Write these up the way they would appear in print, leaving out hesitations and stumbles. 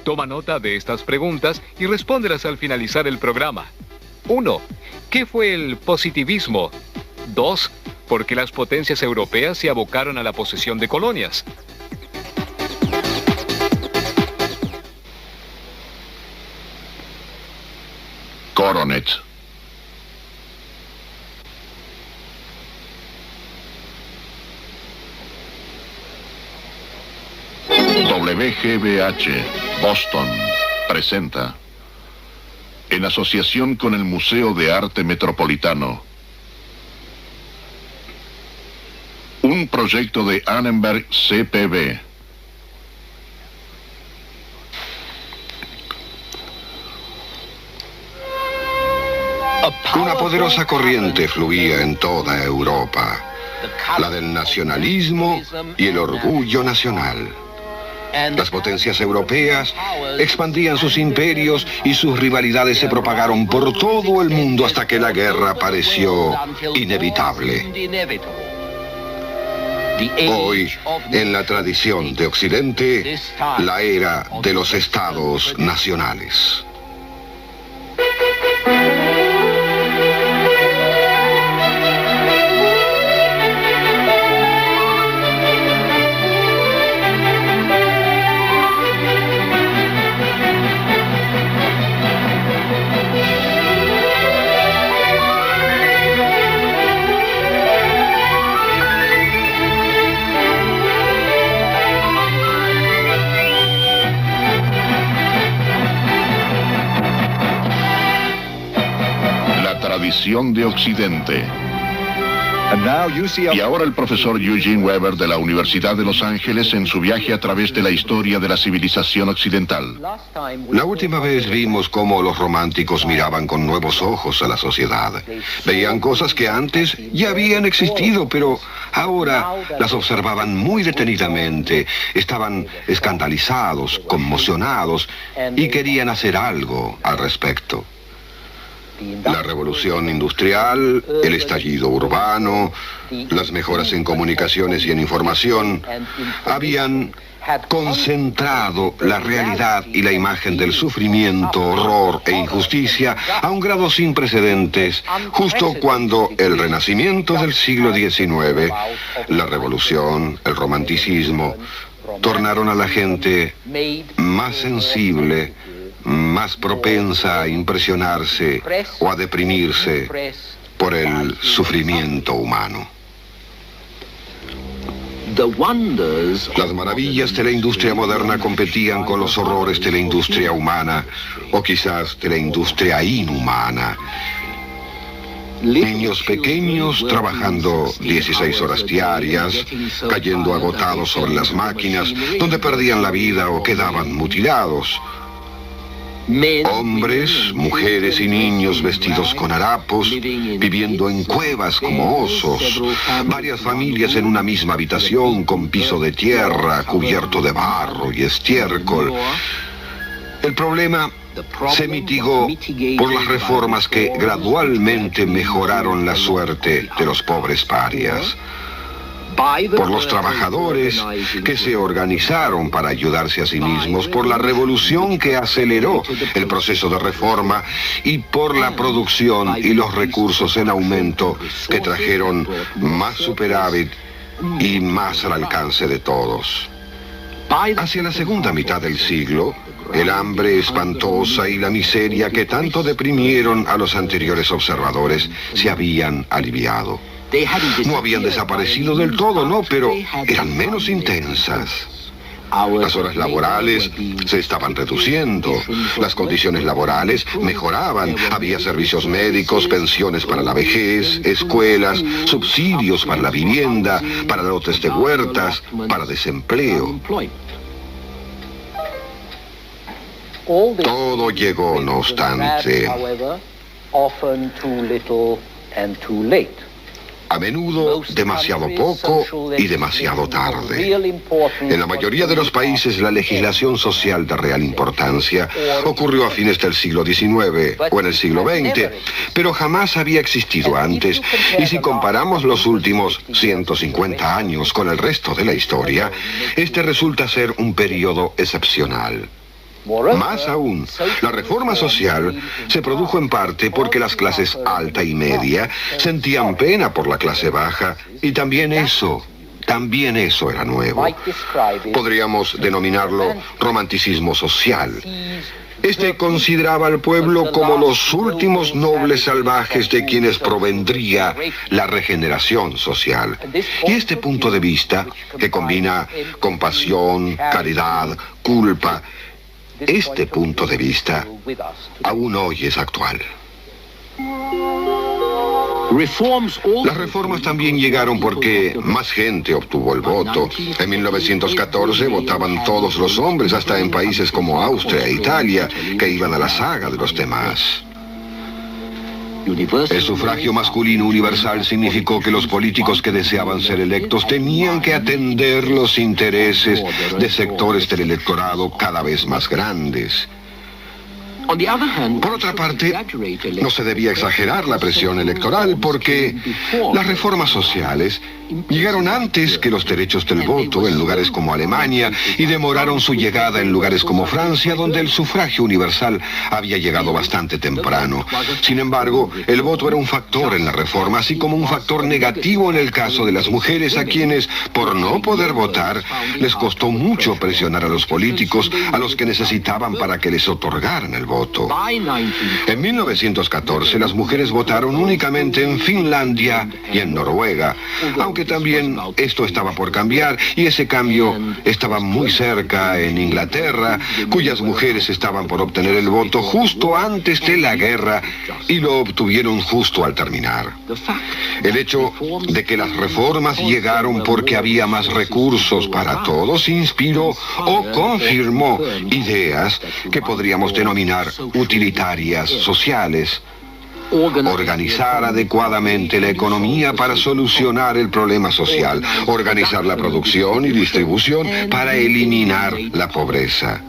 Toma nota de estas preguntas y respóndelas al finalizar el programa. 1. ¿Qué fue el positivismo? 2. ¿Por qué las potencias europeas se abocaron a la posesión de colonias? Coronet. WGBH, Boston, presenta, en asociación con el Museo de Arte Metropolitano, un proyecto de Annenberg CPB. Una poderosa corriente fluía en toda Europa, la del nacionalismo y el orgullo nacional. Las potencias europeas expandían sus imperios y sus rivalidades se propagaron por todo el mundo hasta que la guerra pareció inevitable. Hoy, en la tradición de Occidente, la era de los estados nacionales. Tradición de Occidente. Y ahora el profesor Eugene Weber de la Universidad de Los Ángeles en su viaje a través de la historia de la civilización occidental. La última vez vimos cómo los románticos miraban con nuevos ojos a la sociedad. Veían cosas que antes ya habían existido, pero ahora las observaban muy detenidamente. Estaban escandalizados, conmocionados y querían hacer algo al respecto. La revolución industrial, el estallido urbano, las mejoras en comunicaciones y en información habían concentrado la realidad y la imagen del sufrimiento, horror e injusticia a un grado sin precedentes, justo cuando el renacimiento del siglo XIX, la revolución, el romanticismo, tornaron a la gente más sensible, más propensa a impresionarse o a deprimirse por el sufrimiento humano. Las maravillas de la industria moderna competían con los horrores de la industria humana, o quizás de la industria inhumana. Niños pequeños trabajando 16 horas diarias, cayendo agotados sobre las máquinas, donde perdían la vida o quedaban mutilados. Hombres, mujeres y niños vestidos con harapos, viviendo en cuevas como osos. Varias familias en una misma habitación con piso de tierra, cubierto de barro y estiércol. El problema se mitigó por las reformas que gradualmente mejoraron la suerte de los pobres parias. Por los trabajadores que se organizaron para ayudarse a sí mismos, por la revolución que aceleró el proceso de reforma y por la producción y los recursos en aumento que trajeron más superávit y más al alcance de todos. Hacia la segunda mitad del siglo, el hambre espantosa y la miseria que tanto deprimieron a los anteriores observadores se habían aliviado. No habían desaparecido del todo, no, pero eran menos intensas. Las horas laborales se estaban reduciendo, las condiciones laborales mejoraban, había servicios médicos, pensiones para la vejez, escuelas, subsidios para la vivienda, para lotes de huertas, para desempleo. Todo llegó, no obstante, a menudo demasiado poco y demasiado tarde. En la mayoría de los países la legislación social de real importancia ocurrió a fines del siglo XIX o en el siglo XX, pero jamás había existido antes, y si comparamos los últimos 150 años con el resto de la historia, este resulta ser un periodo excepcional. Más aún, la reforma social se produjo en parte porque las clases alta y media sentían pena por la clase baja, y también eso era nuevo. Podríamos denominarlo romanticismo social. Este consideraba al pueblo como los últimos nobles salvajes de quienes provendría la regeneración social. Y este punto de vista, que combina compasión, caridad, culpa, este punto de vista aún hoy es actual. Las reformas también llegaron porque más gente obtuvo el voto. En 1914 votaban todos los hombres, hasta en países como Austria e Italia, que iban a la saga de los demás. El sufragio masculino universal significó que los políticos que deseaban ser electos tenían que atender los intereses de sectores del electorado cada vez más grandes. Por otra parte, no se debía exagerar la presión electoral porque las reformas sociales llegaron antes que los derechos del voto en lugares como Alemania y demoraron su llegada en lugares como Francia, donde el sufragio universal había llegado bastante temprano. Sin embargo, el voto era un factor en la reforma, así como un factor negativo en el caso de las mujeres, a quienes, por no poder votar, les costó mucho presionar a los políticos, a los que necesitaban para que les otorgaran el voto. En 1914, las mujeres votaron únicamente en Finlandia y en Noruega, aunque también esto estaba por cambiar, y ese cambio estaba muy cerca en Inglaterra, cuyas mujeres estaban por obtener el voto justo antes de la guerra y lo obtuvieron justo al terminar. El hecho de que las reformas llegaron porque había más recursos para todos inspiró o confirmó ideas que podríamos denominar utilitarias sociales. Organizar adecuadamente la economía para solucionar el problema social, organizar la producción y distribución para eliminar la pobreza.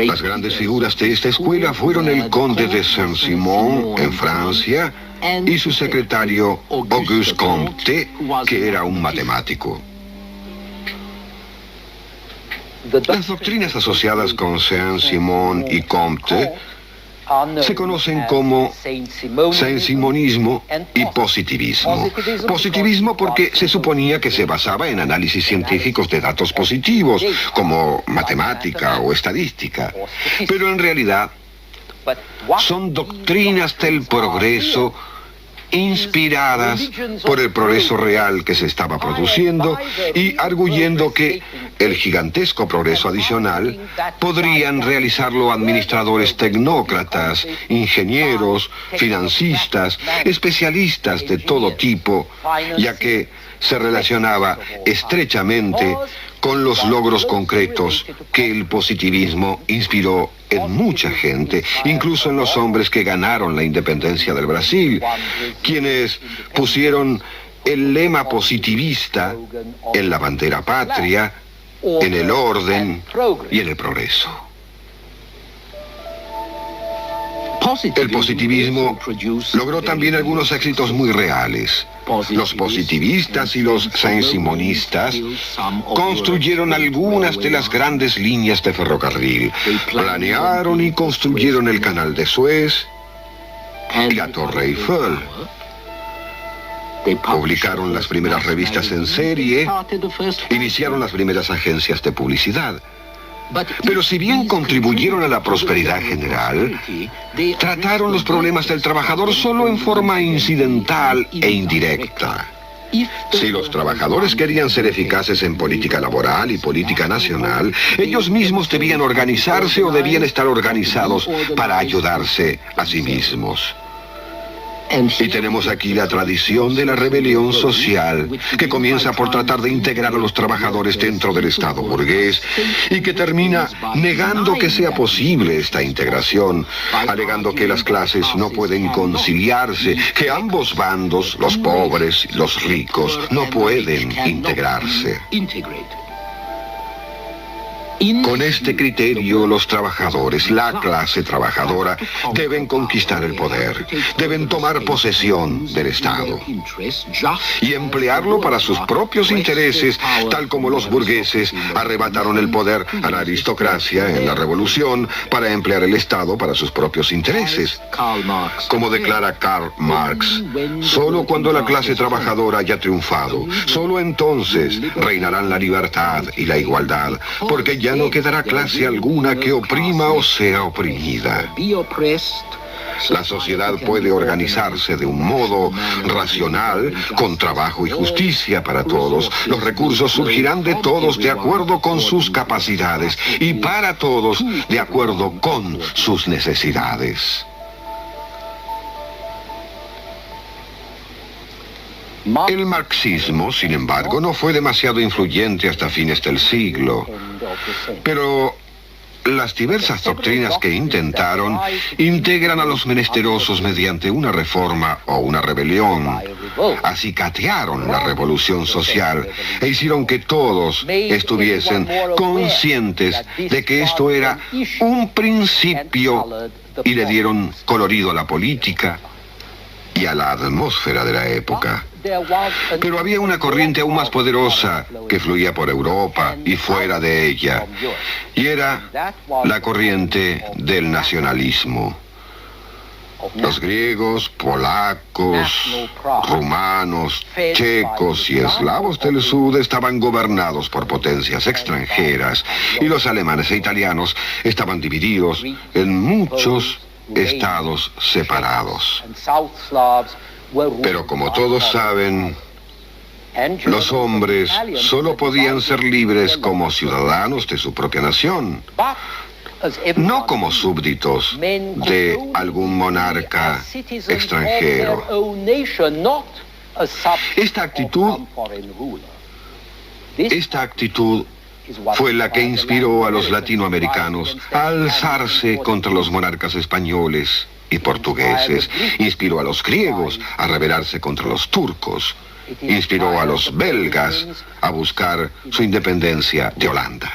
Las grandes figuras de esta escuela fueron el conde de Saint-Simon en Francia y su secretario Auguste Comte, que era un matemático. Las doctrinas asociadas con Saint-Simon y Comte se conocen como saint-simonismo y positivismo. Positivismo porque se suponía que se basaba en análisis científicos de datos positivos, como matemática o estadística. Pero en realidad son doctrinas del progreso inspiradas por el progreso real que se estaba produciendo y arguyendo que el gigantesco progreso adicional podrían realizarlo administradores tecnócratas, ingenieros, financistas, especialistas de todo tipo, ya que se relacionaba estrechamente con los logros concretos que el positivismo inspiró en mucha gente, incluso en los hombres que ganaron la independencia del Brasil, quienes pusieron el lema positivista en la bandera patria, en el orden y en el progreso. El positivismo logró también algunos éxitos muy reales. Los positivistas y los saint-simonistas construyeron algunas de las grandes líneas de ferrocarril, planearon y construyeron el canal de Suez y la Torre Eiffel. Publicaron las primeras revistas en serie, iniciaron las primeras agencias de publicidad. Pero si bien contribuyeron a la prosperidad general, trataron los problemas del trabajador solo en forma incidental e indirecta. Si los trabajadores querían ser eficaces en política laboral y política nacional, ellos mismos debían organizarse o debían estar organizados para ayudarse a sí mismos. Y tenemos aquí la tradición de la rebelión social, que comienza por tratar de integrar a los trabajadores dentro del Estado burgués y que termina negando que sea posible esta integración, alegando que las clases no pueden conciliarse, que ambos bandos, los pobres y los ricos, no pueden integrarse. Con este criterio, los trabajadores, la clase trabajadora, deben conquistar el poder, deben tomar posesión del Estado y emplearlo para sus propios intereses, tal como los burgueses arrebataron el poder a la aristocracia en la Revolución para emplear el Estado para sus propios intereses. Como declara Karl Marx, solo cuando la clase trabajadora haya triunfado, solo entonces reinarán la libertad y la igualdad, porque ya no quedará clase alguna que oprima o sea oprimida. La sociedad puede organizarse de un modo racional, con trabajo y justicia para todos. Los recursos surgirán de todos de acuerdo con sus capacidades y para todos de acuerdo con sus necesidades. El marxismo, sin embargo, no fue demasiado influyente hasta fines del siglo, pero las diversas doctrinas que intentaron integran a los menesterosos mediante una reforma o una rebelión, acicatearon la revolución social e hicieron que todos estuviesen conscientes de que esto era un principio y le dieron colorido a la política y a la atmósfera de la época. Pero había una corriente aún más poderosa que fluía por Europa y fuera de ella, y era la corriente del nacionalismo. Los griegos, polacos, rumanos, checos y eslavos del sur estaban gobernados por potencias extranjeras, y los alemanes e italianos estaban divididos en muchos estados separados. Pero como todos saben, los hombres solo podían ser libres como ciudadanos de su propia nación, no como súbditos de algún monarca extranjero. Esta actitud fue la que inspiró a los latinoamericanos a alzarse contra los monarcas españoles y portugueses, inspiró a los griegos a rebelarse contra los turcos, inspiró a los belgas a buscar su independencia de Holanda.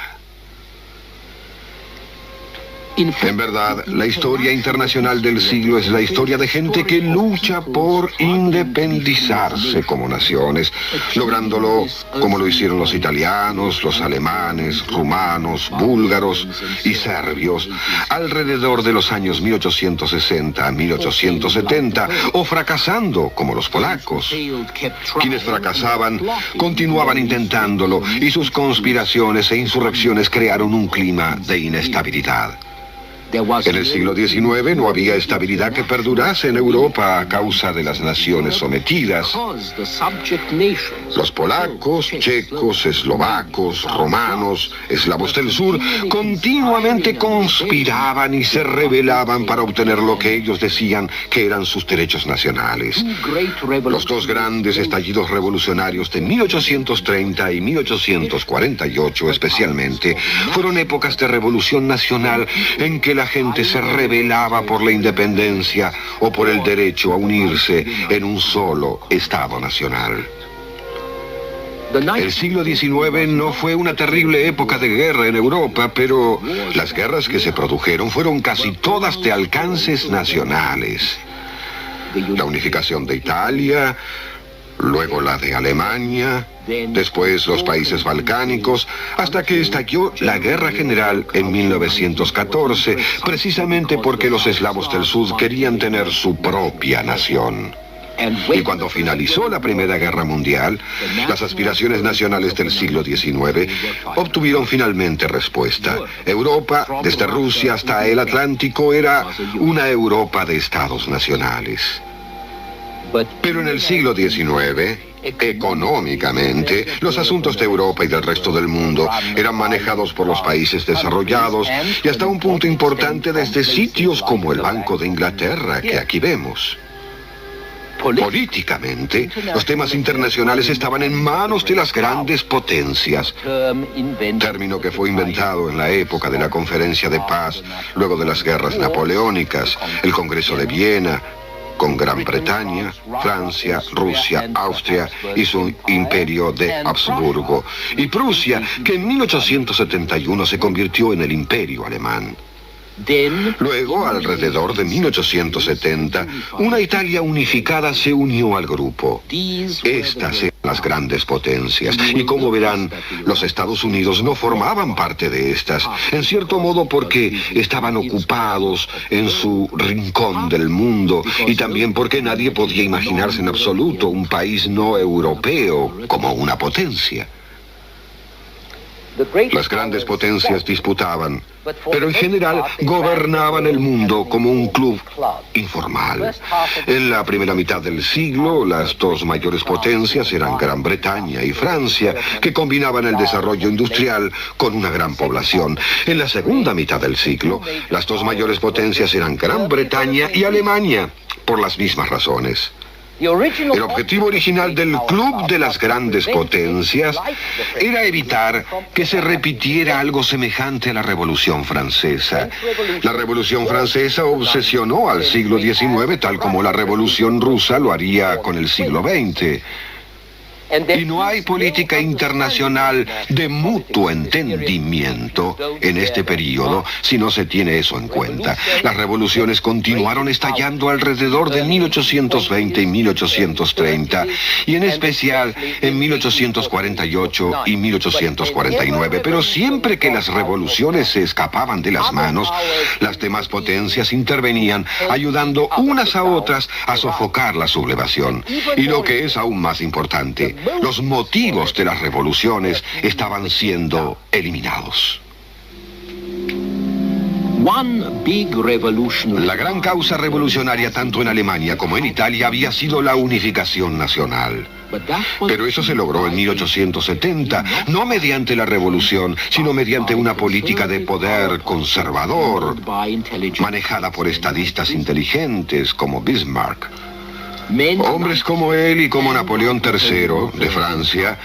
En verdad, la historia internacional del siglo es la historia de gente que lucha por independizarse como naciones, lográndolo como lo hicieron los italianos, los alemanes, rumanos, búlgaros y serbios alrededor de los años 1860 a 1870, o fracasando como los polacos. Quienes fracasaban continuaban intentándolo y sus conspiraciones e insurrecciones crearon un clima de inestabilidad. En el siglo XIX no había estabilidad que perdurase en Europa a causa de las naciones sometidas. Los polacos, checos, eslovacos, romanos, eslavos del sur, continuamente conspiraban y se rebelaban para obtener lo que ellos decían que eran sus derechos nacionales. Los dos grandes estallidos revolucionarios de 1830 y 1848 especialmente fueron épocas de revolución nacional en que la gente se rebelaba por la independencia o por el derecho a unirse en un solo Estado nacional. El siglo XIX no fue una terrible época de guerra en Europa, pero las guerras que se produjeron fueron casi todas de alcances nacionales. La unificación de Italia, luego la de Alemania, después los países balcánicos, hasta que estalló la Guerra General en 1914, precisamente porque los eslavos del sur querían tener su propia nación. Y cuando finalizó la Primera Guerra Mundial, las aspiraciones nacionales del siglo XIX obtuvieron finalmente respuesta. Europa, desde Rusia hasta el Atlántico, era una Europa de estados nacionales. Pero en el siglo XIX, económicamente, los asuntos de Europa y del resto del mundo eran manejados por los países desarrollados y hasta un punto importante desde sitios como el Banco de Inglaterra, que aquí vemos. Políticamente, los temas internacionales estaban en manos de las grandes potencias, término que fue inventado en la época de la Conferencia de Paz, luego de las guerras napoleónicas, el Congreso de Viena, con Gran Bretaña, Francia, Rusia, Austria y su imperio de Habsburgo, y Prusia, que en 1871 se convirtió en el imperio alemán. Luego, alrededor de 1870, una Italia unificada se unió al grupo. Estas eran las grandes potencias, y como verán, los Estados Unidos no formaban parte de estas, en cierto modo porque estaban ocupados en su rincón del mundo, y también porque nadie podía imaginarse en absoluto un país no europeo como una potencia. Las grandes potencias disputaban, pero en general gobernaban el mundo como un club informal. En la primera mitad del siglo, las dos mayores potencias eran Gran Bretaña y Francia, que combinaban el desarrollo industrial con una gran población. En la segunda mitad del siglo, las dos mayores potencias eran Gran Bretaña y Alemania, por las mismas razones. El objetivo original del Club de las Grandes Potencias era evitar que se repitiera algo semejante a la Revolución Francesa. La Revolución Francesa obsesionó al siglo XIX tal como la Revolución Rusa lo haría con el siglo XX. Y no hay política internacional de mutuo entendimiento en este periodo si no se tiene eso en cuenta. Las revoluciones continuaron estallando alrededor de 1820 y 1830, y en especial en 1848 y 1849. Pero siempre que las revoluciones se escapaban de las manos, las demás potencias intervenían, ayudando unas a otras a sofocar la sublevación. Y lo que es aún más importante, los motivos de las revoluciones estaban siendo eliminados. La gran causa revolucionaria tanto en Alemania como en Italia había sido la unificación nacional. Pero eso se logró en 1870, no mediante la revolución, sino mediante una política de poder conservador, manejada por estadistas inteligentes como Bismarck. Hombres como él y como Napoleón III, de Francia,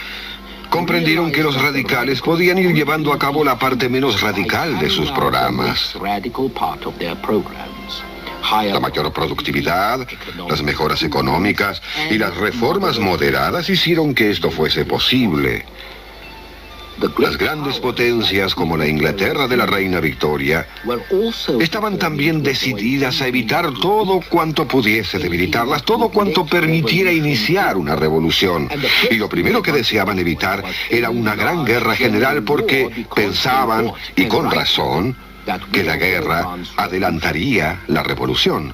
comprendieron que los radicales podían ir llevando a cabo la parte menos radical de sus programas. La mayor productividad, las mejoras económicas y las reformas moderadas hicieron que esto fuese posible. Las grandes potencias como la Inglaterra de la reina Victoria estaban también decididas a evitar todo cuanto pudiese debilitarlas, todo cuanto permitiera iniciar una revolución. Y lo primero que deseaban evitar era una gran guerra general porque pensaban, y con razón, que la guerra adelantaría la revolución.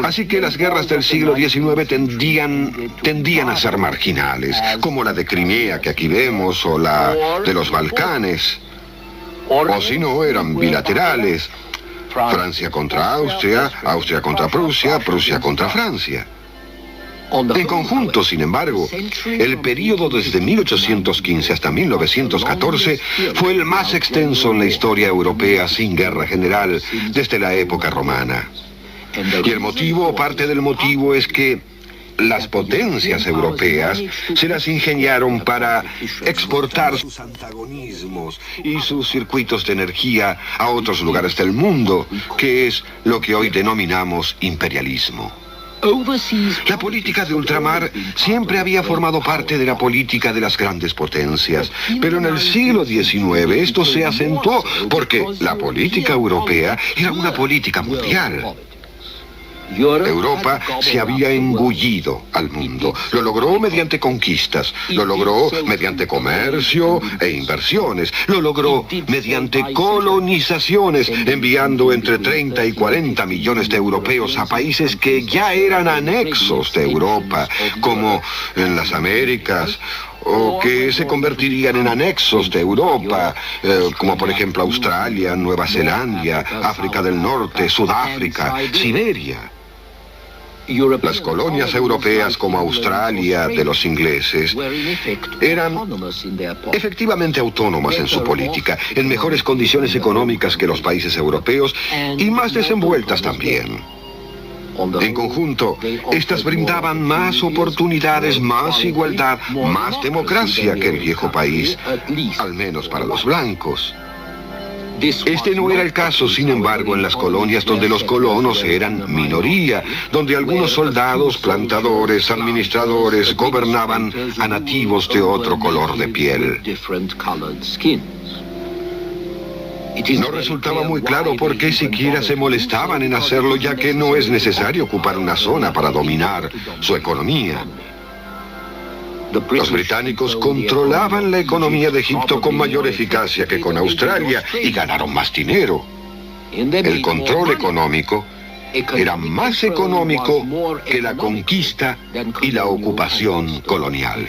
Así que las guerras del siglo XIX tendían a ser marginales, como la de Crimea que aquí vemos, o la de los Balcanes. O si no, eran bilaterales. Francia contra Austria, Austria contra Prusia, Prusia contra Francia. En conjunto, sin embargo, el período desde 1815 hasta 1914 fue el más extenso en la historia europea sin guerra general desde la época romana. Y el motivo, o parte del motivo, es que las potencias europeas se las ingeniaron para exportar sus antagonismos y sus circuitos de energía a otros lugares del mundo, que es lo que hoy denominamos imperialismo. La política de ultramar siempre había formado parte de la política de las grandes potencias, pero en el siglo XIX esto se acentuó porque la política europea era una política mundial. Europa se había engullido al mundo. Lo logró mediante conquistas, lo logró mediante comercio e inversiones, lo logró mediante colonizaciones, enviando entre 30 y 40 millones de europeos a países que ya eran anexos de Europa, como en las Américas, o que se convertirían en anexos de Europa, como por ejemplo Australia, Nueva Zelanda, África del Norte, Sudáfrica, Siberia. Las colonias europeas como Australia de los ingleses eran efectivamente autónomas en su política, en mejores condiciones económicas que los países europeos y más desenvueltas también. En conjunto, estas brindaban más oportunidades, más igualdad, más democracia que el viejo país, al menos para los blancos. Este no era el caso, sin embargo, en las colonias donde los colonos eran minoría, donde algunos soldados, plantadores, administradores gobernaban a nativos de otro color de piel. No resultaba muy claro por qué siquiera se molestaban en hacerlo, ya que no es necesario ocupar una zona para dominar su economía. Los británicos controlaban la economía de Egipto con mayor eficacia que con Australia y ganaron más dinero. El control económico era más económico que la conquista y la ocupación colonial.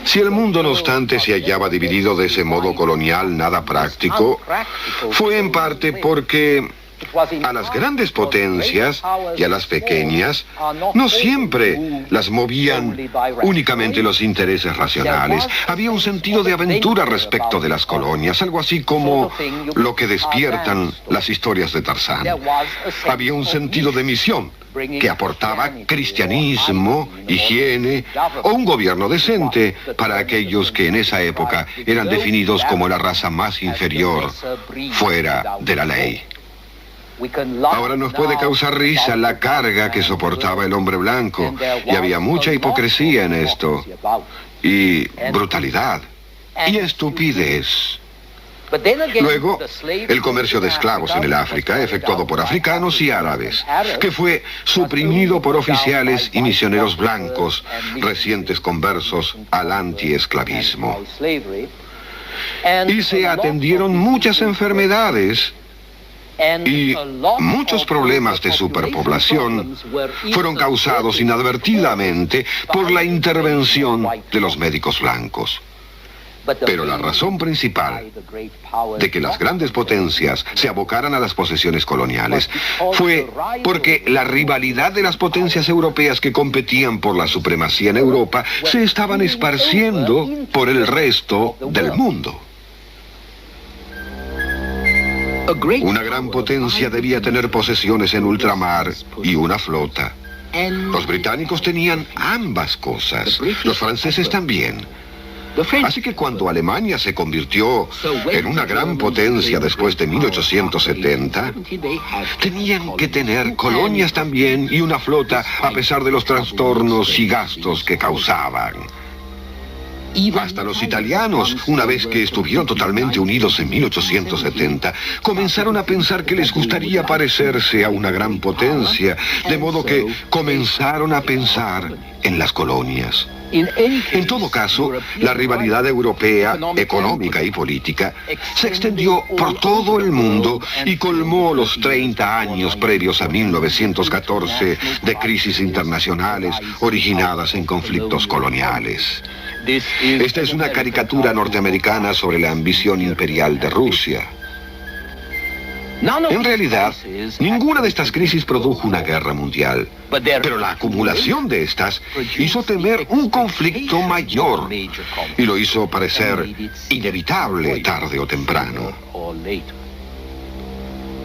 Si el mundo, no obstante, se hallaba dividido de ese modo colonial nada práctico, fue en parte porque a las grandes potencias y a las pequeñas no siempre las movían únicamente los intereses racionales. Había un sentido de aventura respecto de las colonias, algo así como lo que despiertan las historias de Tarzán. Había un sentido de misión que aportaba cristianismo, higiene o un gobierno decente para aquellos que en esa época eran definidos como la raza más inferior fuera de la ley. Ahora nos puede causar risa la carga que soportaba el hombre blanco, y había mucha hipocresía en esto, y brutalidad, y estupidez. Luego, el comercio de esclavos en el África, efectuado por africanos y árabes, que fue suprimido por oficiales y misioneros blancos, recientes conversos al antiesclavismo. Y se atendieron muchas enfermedades, y muchos problemas de superpoblación fueron causados inadvertidamente por la intervención de los médicos blancos. Pero la razón principal de que las grandes potencias se abocaran a las posesiones coloniales fue porque la rivalidad de las potencias europeas que competían por la supremacía en Europa se estaban esparciendo por el resto del mundo. Una gran potencia debía tener posesiones en ultramar y una flota. Los británicos tenían ambas cosas, los franceses también. Así que cuando Alemania se convirtió en una gran potencia después de 1870, tenían que tener colonias también y una flota, a pesar de los trastornos y gastos que causaban. Hasta los italianos, una vez que estuvieron totalmente unidos en 1870, comenzaron a pensar que les gustaría parecerse a una gran potencia, de modo que comenzaron a pensar en las colonias. En todo caso, la rivalidad europea, económica y política, se extendió por todo el mundo y colmó los 30 años previos a 1914 de crisis internacionales originadas en conflictos coloniales. Esta es una caricatura norteamericana sobre la ambición imperial de Rusia. En realidad, ninguna de estas crisis produjo una guerra mundial, pero la acumulación de estas hizo temer un conflicto mayor y lo hizo parecer inevitable tarde o temprano.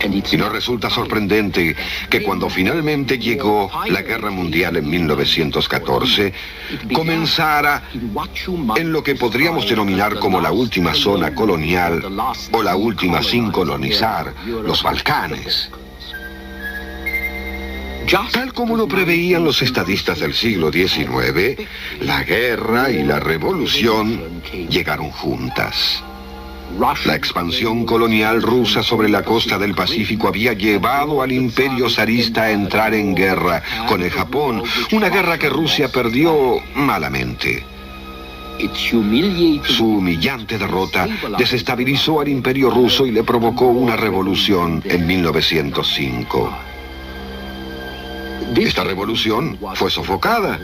Y no resulta sorprendente que cuando finalmente llegó la guerra mundial en 1914, comenzara en lo que podríamos denominar como la última zona colonial o la última sin colonizar, los Balcanes. Tal como lo preveían los estadistas del siglo XIX, la guerra y la revolución llegaron juntas. La expansión colonial rusa sobre la costa del Pacífico había llevado al imperio zarista a entrar en guerra con el Japón, una guerra que Rusia perdió malamente. Su humillante derrota desestabilizó al imperio ruso y le provocó una revolución en 1905. Esta revolución fue sofocada,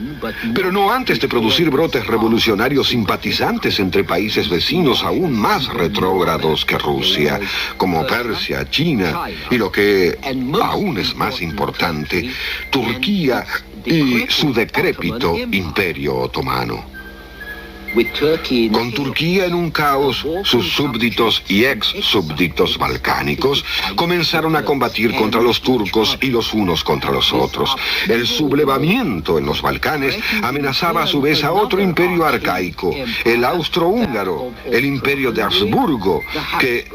pero no antes de producir brotes revolucionarios simpatizantes entre países vecinos aún más retrógrados que Rusia, como Persia, China y lo que aún es más importante, Turquía y su decrépito Imperio Otomano. Con Turquía en un caos, sus súbditos y ex-súbditos balcánicos comenzaron a combatir contra los turcos y los unos contra los otros. El sublevamiento en los Balcanes amenazaba a su vez a otro imperio arcaico, el austrohúngaro, el imperio de Habsburgo, que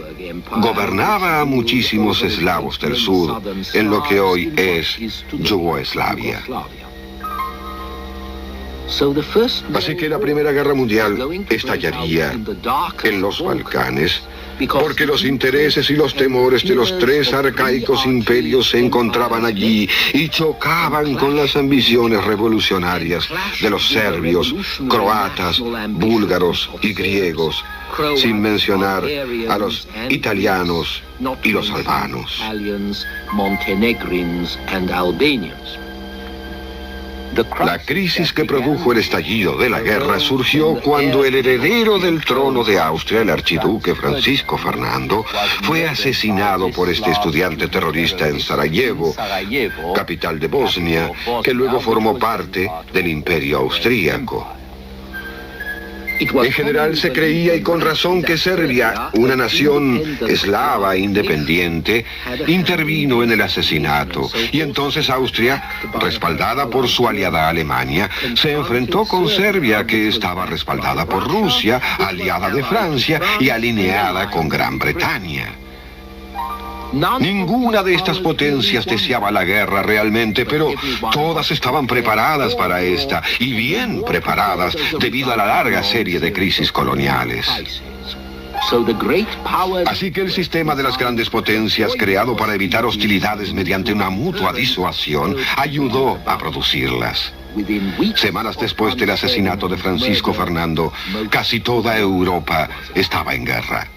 gobernaba a muchísimos eslavos del sur, en lo que hoy es Yugoslavia. Así que la Primera Guerra Mundial estallaría en los Balcanes, porque los intereses y los temores de los tres arcaicos imperios se encontraban allí y chocaban con las ambiciones revolucionarias de los serbios, croatas, búlgaros y griegos, sin mencionar a los italianos y los albanos. La crisis que produjo el estallido de la guerra surgió cuando el heredero del trono de Austria, el archiduque Francisco Fernando, fue asesinado por este estudiante terrorista en Sarajevo, capital de Bosnia, que luego formó parte del Imperio Austríaco. En general se creía, y con razón, que Serbia, una nación eslava independiente, intervino en el asesinato, y entonces Austria, respaldada por su aliada Alemania, se enfrentó con Serbia, que estaba respaldada por Rusia, aliada de Francia y alineada con Gran Bretaña. Ninguna de estas potencias deseaba la guerra realmente, pero todas estaban preparadas para esta, y bien preparadas debido a la larga serie de crisis coloniales. Así que el sistema de las grandes potencias, creado para evitar hostilidades mediante una mutua disuasión, ayudó a producirlas. Semanas después del asesinato de Francisco Fernando, casi toda Europa estaba en guerra.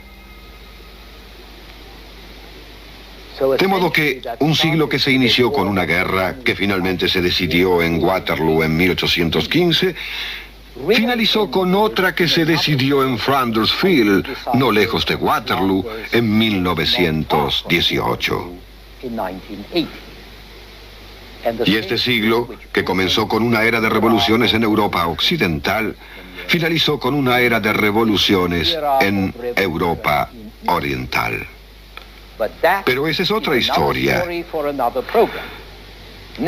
De modo que un siglo que se inició con una guerra que finalmente se decidió en Waterloo en 1815, finalizó con otra que se decidió en Flanders Field, no lejos de Waterloo, en 1918. Y este siglo, que comenzó con una era de revoluciones en Europa occidental, finalizó con una era de revoluciones en Europa oriental. Pero esa es otra historia.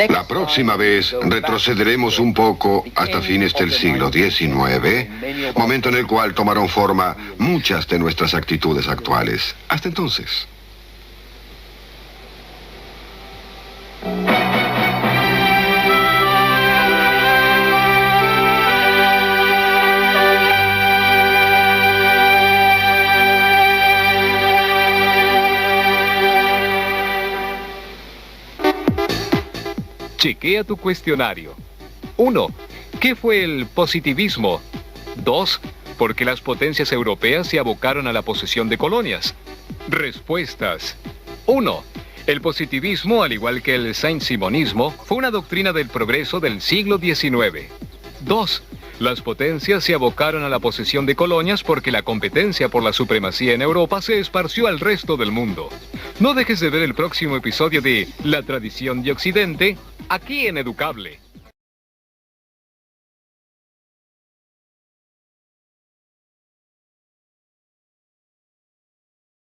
La próxima vez retrocederemos un poco hasta fines del siglo XIX, momento en el cual tomaron forma muchas de nuestras actitudes actuales. Hasta entonces. Chequea tu cuestionario. 1. ¿Qué fue el positivismo? 2. ¿Por qué las potencias europeas se abocaron a la posesión de colonias? Respuestas. 1. El positivismo, al igual que el saint-simonismo, fue una doctrina del progreso del siglo XIX. 2. Las potencias se abocaron a la posesión de colonias porque la competencia por la supremacía en Europa se esparció al resto del mundo. No dejes de ver el próximo episodio de La Tradición de Occidente, aquí en Educable.